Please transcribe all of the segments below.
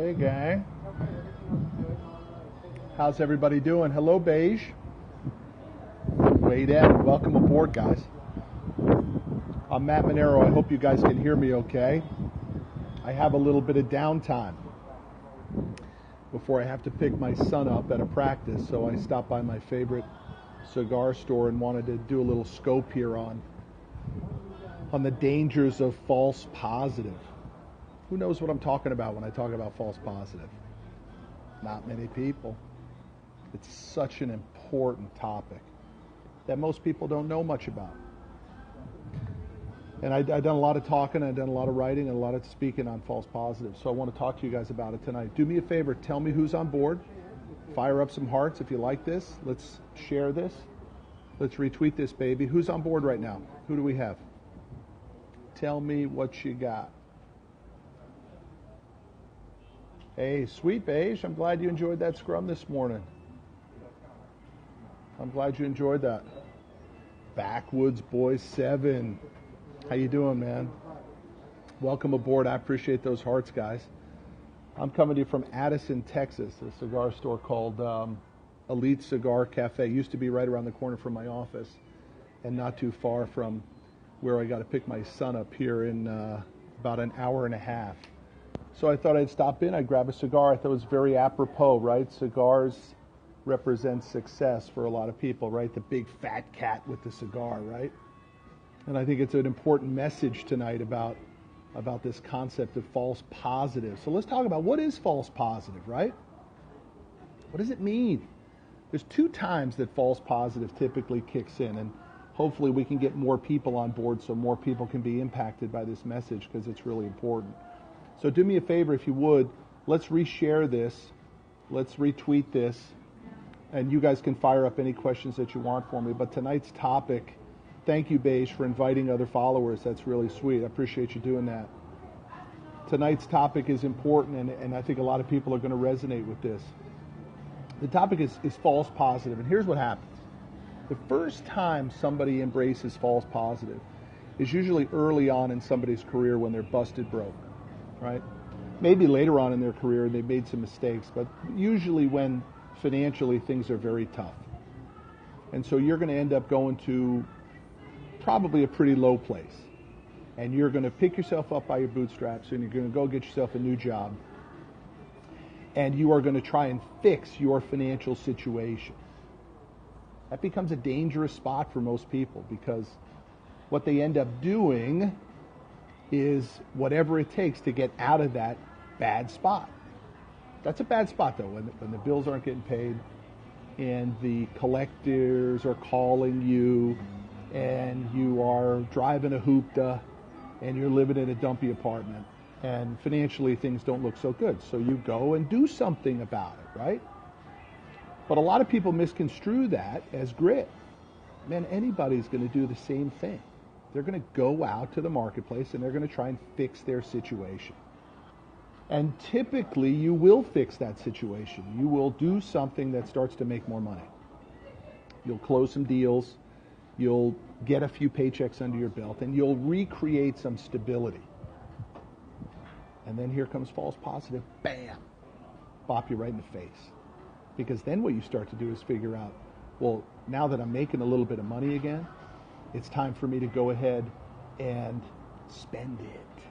Hey, gang. How's everybody doing? Hello, Beige. Wade in. Welcome aboard, guys. I'm Matt Manero. I hope you guys can hear me okay. I have a little bit of downtime before I have to pick my son up at a practice, so I stopped by my favorite cigar store and wanted to do a little scope here on the dangers of false positive. Who knows what I'm talking about when I talk about false positive? Not many people. It's such an important topic that most people don't know much about. And I've done a lot of talking, I've done a lot of writing, and a lot of speaking on false positives. So I want to talk to you guys about it tonight. Do me a favor, tell me who's on board. Fire up some hearts if you like this. Let's share this. Let's retweet this, baby. Who's on board right now? Who do we have? Tell me what you got. Hey, sweet Beige, I'm glad you enjoyed that scrum this morning. I'm glad you enjoyed that. Backwoods Boys 7. How you doing, man? Welcome aboard. I appreciate those hearts, guys. I'm coming to you from Addison, Texas, a cigar store called Elite Cigar Cafe. Used to be right around the corner from my office and not too far from where I got to pick my son up here in about an hour and a half. So I thought I'd stop in, I'd grab a cigar. I thought it was very apropos, right? Cigars represent success for a lot of people, right? The big fat cat with the cigar, right? And I think it's an important message tonight about this concept of false positive. So let's talk about what is false positive, right? What does it mean? There's two times that false positive typically kicks in, and hopefully we can get more people on board so more people can be impacted by this message because it's really important. So do me a favor if you would, let's reshare this, let's retweet this, and you guys can fire up any questions that you want for me. But tonight's topic, thank you, Beige, for inviting other followers. That's really sweet. I appreciate you doing that. Tonight's topic is important, and I think a lot of people are going to resonate with this. The topic is false positive, and here's what happens. The first time somebody embraces false positive is usually early on in somebody's career when they're busted broke, right? Maybe later on in their career they've made some mistakes, but usually when financially things are very tough. And so you're going to end up going to probably a pretty low place. And you're going to pick yourself up by your bootstraps and you're going to go get yourself a new job. And you are going to try and fix your financial situation. That becomes a dangerous spot for most people because what they end up doing is whatever it takes to get out of that bad spot. That's a bad spot though, when the bills aren't getting paid and the collectors are calling you and you are driving a hoopta and you're living in a dumpy apartment and financially things don't look so good. So you go and do something about it, right? But a lot of people misconstrue that as grit. Man, anybody's going to do the same thing. They're going to go out to the marketplace and they're going to try and fix their situation. And typically you will fix that situation. You will do something that starts to make more money. You'll close some deals. You'll get a few paychecks under your belt and you'll recreate some stability. And then here comes false positive. Bam! Bop you right in the face. Because then what you start to do is figure out, well, now that I'm making a little bit of money again, it's time for me to go ahead and spend it.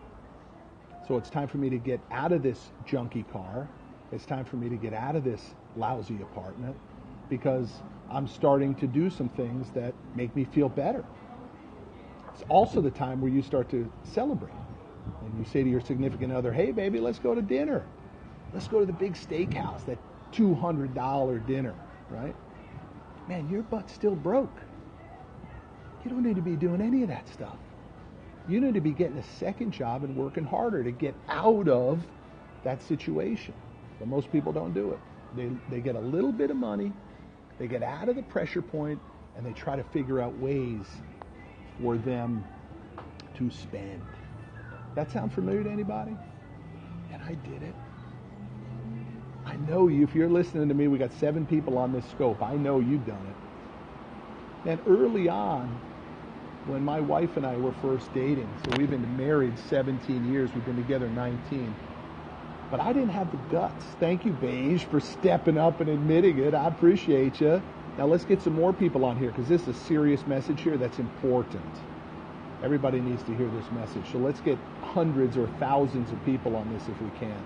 So it's time for me to get out of this junky car. It's time for me to get out of this lousy apartment because I'm starting to do some things that make me feel better. It's also the time where you start to celebrate. And you say to your significant other, hey, baby, let's go to dinner. Let's go to the big steakhouse, that $200 dinner, right? Man, your butt's still broke. You don't need to be doing any of that stuff. You need to be getting a second job and working harder to get out of that situation. But most people don't do it. They get a little bit of money, they get out of the pressure point, and they try to figure out ways for them to spend. That sound familiar to anybody? And I did it. I know you, if you're listening to me, we got 7 people on this scope. I know you've done it. And early on, when my wife and I were first dating, so we've been married 17 years, we've been together 19. But I didn't have the guts. Thank you, Beige, for stepping up and admitting it. I appreciate you. Now let's get some more people on here because this is a serious message here that's important. Everybody needs to hear this message. So let's get hundreds or thousands of people on this if we can.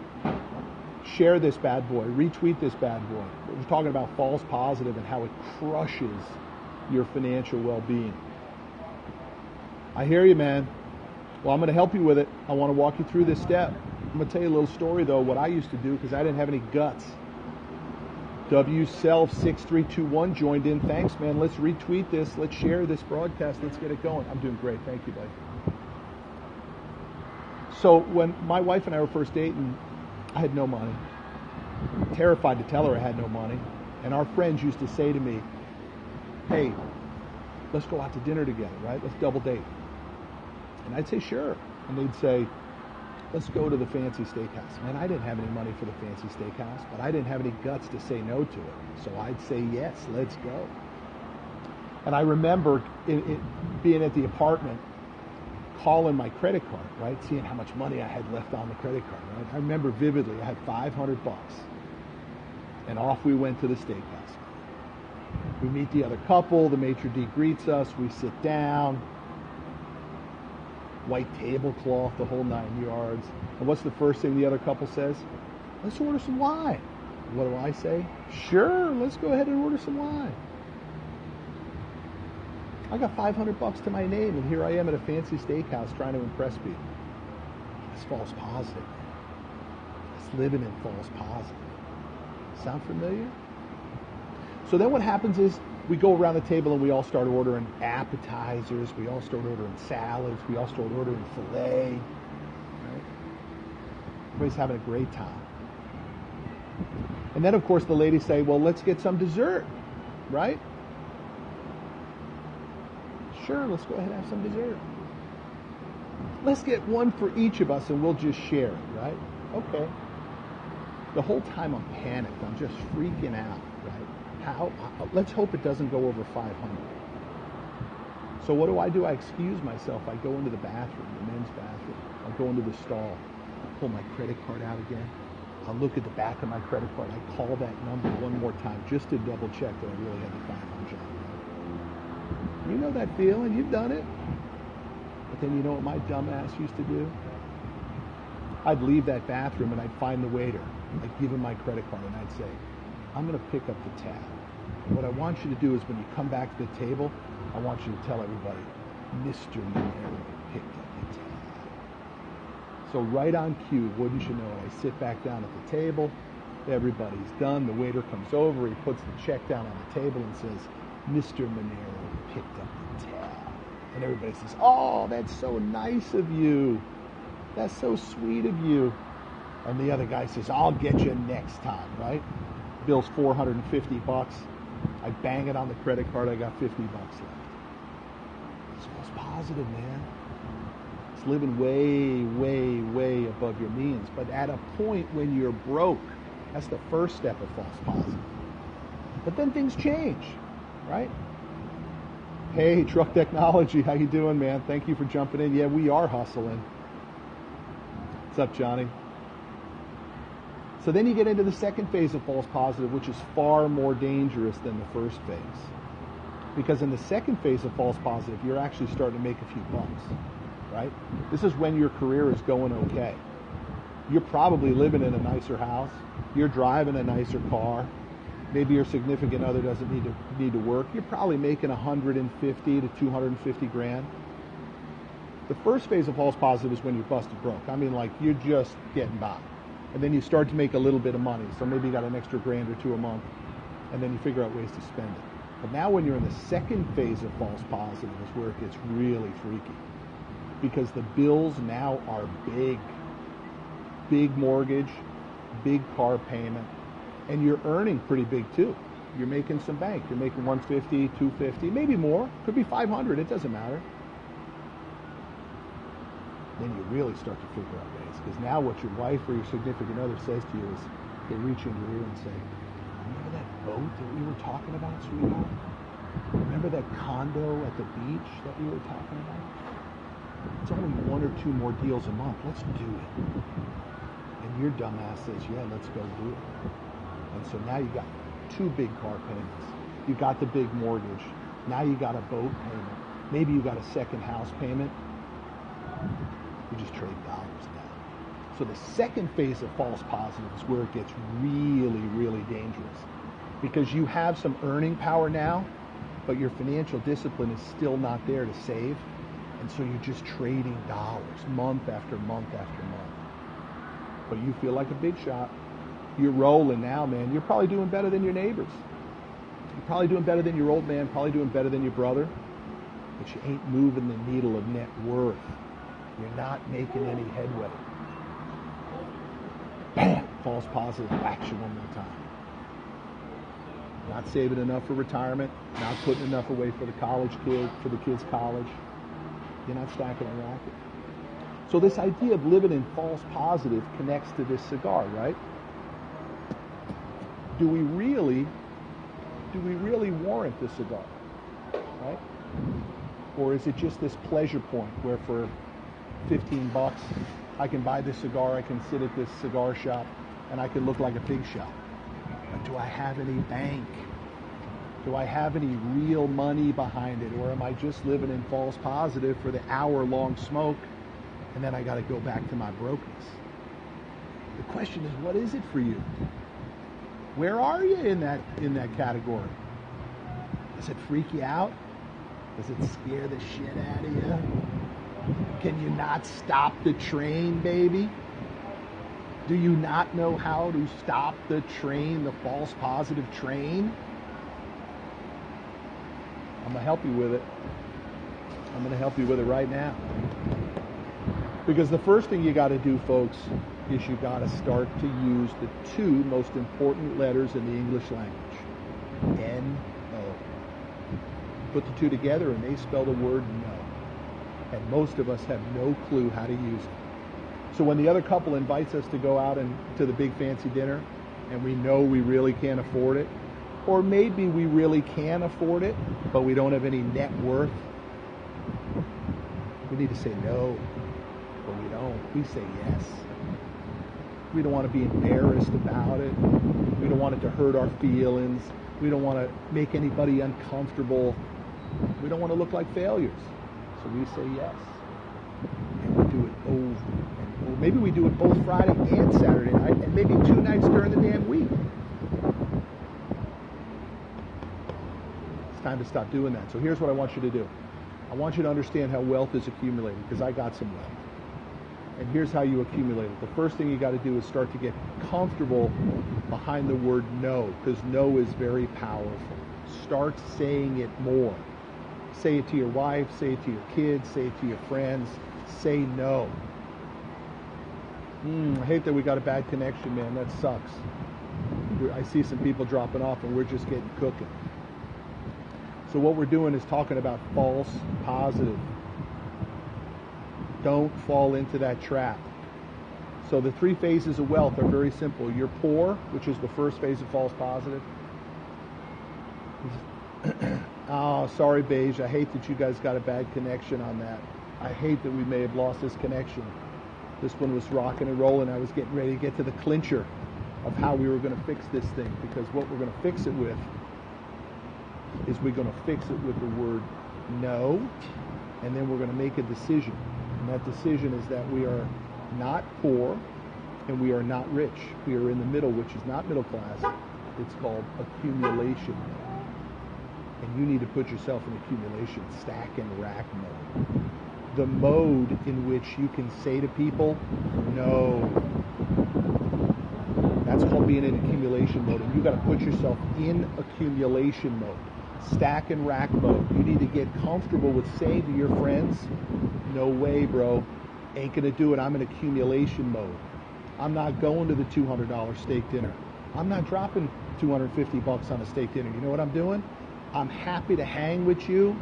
Share this bad boy. Retweet this bad boy. We're talking about false positive and how it crushes your financial well-being. I hear you, man. Well, I'm going to help you with it. I want to walk you through this step. I'm going to tell you a little story, though, what I used to do because I didn't have any guts. WSelf6321 joined in. Thanks, man. Let's retweet this. Let's share this broadcast. Let's get it going. I'm doing great. Thank you, buddy. So when my wife and I were first dating, I had no money. Terrified to tell her I had no money. And our friends used to say to me, hey, let's go out to dinner together, right? Let's double date. And I'd say, sure. And they'd say, let's go to the fancy steakhouse. Man, I didn't have any money for the fancy steakhouse, but I didn't have any guts to say no to it. So I'd say, yes, let's go. And I remember being at the apartment, calling my credit card, right? Seeing how much money I had left on the credit card, right? I remember vividly, I had $500. And off we went to the steakhouse. We meet the other couple, the maitre d' greets us, we sit down, white tablecloth, the whole 9 yards. And what's the first thing the other couple says? Let's order some wine. What do I say? Sure, let's go ahead and order some wine. I got $500 to my name, and here I am at a fancy steakhouse trying to impress people. That's false positive. That's living in false positive. Sound familiar? So then what happens is we go around the table and we all start ordering appetizers, we all start ordering salads, we all start ordering filet. Right? Everybody's having a great time. And then, of course, the ladies say, well, let's get some dessert, right? Sure, let's go ahead and have some dessert. Let's get one for each of us and we'll just share it, right? Okay. The whole time I'm panicked. I'm just freaking out, right? Let's hope it doesn't go over 500. So what do? I excuse myself. I go into the bathroom, the men's bathroom. I'll go into the stall. I'll pull my credit card out again. I'll look at the back of my credit card. I call that number one more time just to double check that I really had the 500. You know that feeling. You've done it. But then you know what my dumb ass used to do? I'd leave that bathroom and I'd find the waiter. I'd give him my credit card and I'd say, I'm going to pick up the tab. And what I want you to do is when you come back to the table, I want you to tell everybody, Mr. Manero picked up the tab. So right on cue, wouldn't you know it, I sit back down at the table, everybody's done, the waiter comes over, he puts the check down on the table and says, Mr. Manero picked up the tab. And everybody says, oh, that's so nice of you. That's so sweet of you. And the other guy says, I'll get you next time, right? Bill's $450. I bang it on the credit card, I got $50 left. It's false positive, man. It's living way, way, way above your means. But at a point when you're broke, that's the first step of false positive. But then things change, right? Hey, Truck Technology, how you doing, man? Thank you for jumping in. Yeah, we are hustling. What's up, Johnny? So then you get into the second phase of false positive, which is far more dangerous than the first phase. Because in the second phase of false positive, you're actually starting to make a few bucks, right? This is when your career is going okay. You're probably living in a nicer house. You're driving a nicer car. Maybe your significant other doesn't need to work. You're probably making 150 to 250 grand. The first phase of false positive is when you're busted broke. I mean, like, you're just getting by. And then you start to make a little bit of money. So maybe you got an extra grand or two a month. And then you figure out ways to spend it. But now when you're in the second phase of false positive is where it gets really freaky. Because the bills now are big. Big mortgage, big car payment. And you're earning pretty big too. You're making some bank. You're making 150, 250, maybe more. Could be 500. It doesn't matter. Then you really start to figure out ways. Because now what your wife or your significant other says to you is, they reach in your ear and say, remember that boat that we were talking about, sweetheart? Remember that condo at the beach that we were talking about? It's only 1 or 2 more deals a month. Let's do it. And Your dumbass says, yeah, let's go do it. And so now you got 2 big car payments. You got the big mortgage. Now you got a boat payment. Maybe you got a second house payment. You just trade dollars now. So the second phase of false positive is where it gets really, really dangerous. Because you have some earning power now, but your financial discipline is still not there to save. And so you're just trading dollars month after month after month. But you feel like a big shot. You're rolling now, man. You're probably doing better than your neighbors. You're probably doing better than your old man, probably doing better than your brother. But you ain't moving the needle of net worth. You're not making any headway. Bam! False positive action one more time. Not saving enough for retirement, not putting enough away for the college kid, for the kid's college. You're not stacking a racket. So this idea of living in false positive connects to this cigar, right? Do we really warrant the cigar, right? Or is it just this pleasure point where for $15 I can buy this cigar, I can sit at this cigar shop, and I can look like a big shot? But do I have any bank? Do I have any real money behind it? Or am I just living in false positive for the hour-long smoke, and then I got to go back to my brokenness? The question is, what is it for you? Where are you in that category? Does it freak you out? Does it scare the shit out of you? Can you not stop the train, baby? Do you not know how to stop the train, the false positive train? I'm going to help you with it. I'm going to help you with it right now. Because the first thing you got to do, folks, is you got to start to use the 2 most important letters in the English language. N-O. Put the 2 together and they spell the word no. And most of us have no clue how to use it. So when the other couple invites us to go out and to the big fancy dinner, and we know we really can't afford it, or maybe we really can afford it, but we don't have any net worth, we need to say no, but we don't. We say yes. We don't want to be embarrassed about it. We don't want it to hurt our feelings. We don't want to make anybody uncomfortable. We don't want to look like failures. So we say yes. And we do it over and over. Maybe we do it both Friday and Saturday night, and maybe 2 nights during the damn week. It's time to stop doing that. So here's what I want you to do. I want you to understand how wealth is accumulated, because I got some wealth. And here's how you accumulate it. The first thing you got to do is start to get comfortable behind the word no, because no is very powerful. Start saying it more. Say it to your wife, say it to your kids, say it to your friends. Say no. I hate that we got a bad connection, man. That sucks. I see some people dropping off and we're just getting cooking. So what we're doing is talking about false positive. Don't fall into that trap. So the 3 phases of wealth are very simple. You're poor, which is the first phase of false positive. Oh, sorry, Beige. I hate that you guys got a bad connection on that. I hate that we may have lost this connection. This one was rocking and rolling. I was getting ready to get to the clincher of how we were going to fix this thing, because what we're going to fix it with is we're going to fix it with the word no, and then we're going to make a decision. And that decision is that we are not poor and we are not rich. We are in the middle, which is not middle class. It's called accumulation. And you need to put yourself in accumulation, stack and rack mode. The mode in which you can say to people, no. That's called being in accumulation mode. And you got to put yourself in accumulation mode. Stack and rack mode. You need to get comfortable with saying to your friends, no way, bro. Ain't going to do it. I'm in accumulation mode. I'm not going to the $200 steak dinner. I'm not dropping $250 on a steak dinner. You know what I'm doing? I'm happy to hang with you,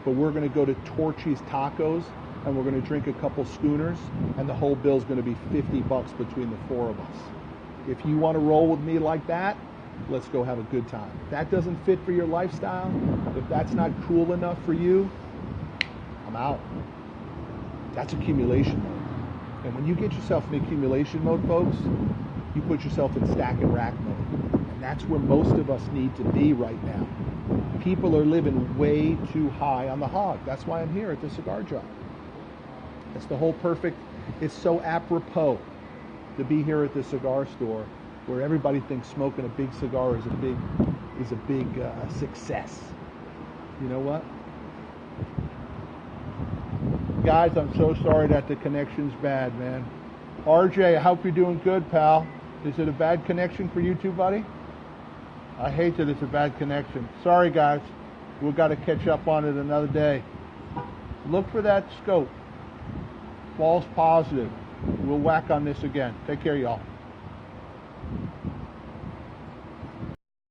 but we're going to go to Torchy's Tacos and we're going to drink a couple schooners, and the whole bill's going to be $50 between the 4 of us. If you want to roll with me like that, let's go have a good time. If that doesn't fit for your lifestyle, if that's not cool enough for you, I'm out. That's accumulation mode. And when you get yourself in accumulation mode, folks, you put yourself in stack and rack mode. And that's where most of us need to be right now. People are living way too high on the hog. That's why I'm here at the cigar job. That's the whole perfect, it's so apropos to be here at the cigar store where everybody thinks smoking a big cigar is a big success. You know what? Guys, I'm so sorry that the connection's bad, man. RJ, I hope you're doing good, pal. Is it a bad connection for you too, buddy? I hate that it's a bad connection. Sorry, guys. We've got to catch up on it another day. Look for that scope. False positive. We'll whack on this again. Take care, y'all.